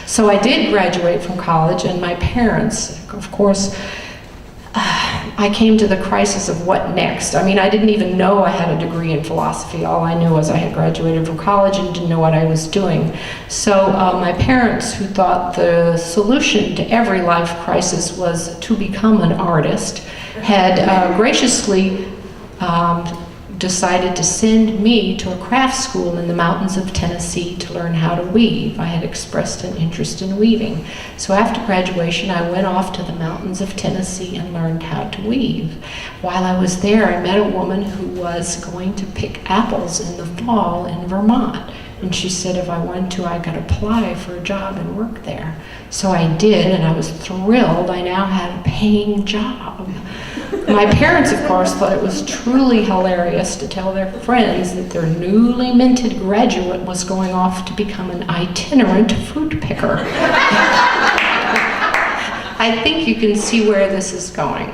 So I did graduate from college, and my parents, of course, I came to the crisis of what next. I mean, I didn't even know I had a degree in philosophy. All I knew was I had graduated from college and didn't know what I was doing. So my parents, who thought the solution to every life crisis was to become an artist, had graciously decided to send me to a craft school in the mountains of Tennessee to learn how to weave. I had expressed an interest in weaving. So after graduation, I went off to the mountains of Tennessee and learned how to weave. While I was there, I met a woman who was going to pick apples in the fall in Vermont. And she said if I wanted to, I could apply for a job and work there. So I did, and I was thrilled. I now had a paying job. My parents, of course, thought it was truly hilarious to tell their friends that their newly minted graduate was going off to become an itinerant fruit picker. I think you can see where this is going.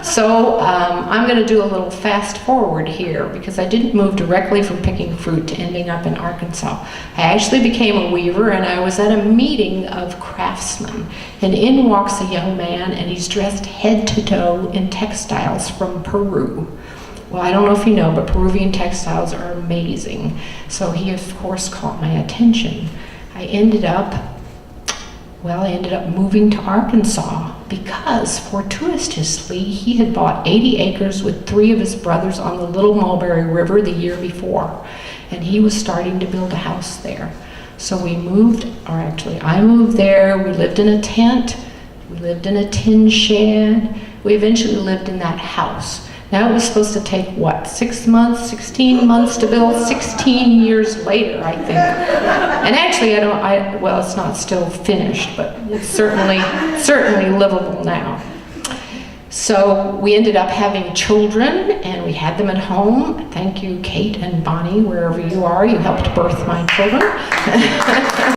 So I'm going to do a little fast forward here, because I didn't move directly from picking fruit to ending up in Arkansas. I actually became a weaver, and I was at a meeting of craftsmen, and in walks a young man, and he's dressed head to toe in textiles from Peru. Well, I don't know if you know, but Peruvian textiles are amazing. So he, of course, caught my attention. I ended up moving to Arkansas because, fortuitously, he had bought 80 acres with 3 of his brothers on the Little Mulberry River the year before, and he was starting to build a house there. So we moved, or actually I moved there. We lived in a tent, we lived in a tin shed. We eventually lived in that house. Now it was supposed to take, what, 6 months, 16 months to build? 16 years later, I think. And actually, well, it's not still finished, but it's certainly livable now. So we ended up having children, and we had them at home. Thank you, Kate and Bonnie, wherever you are. You helped birth my children.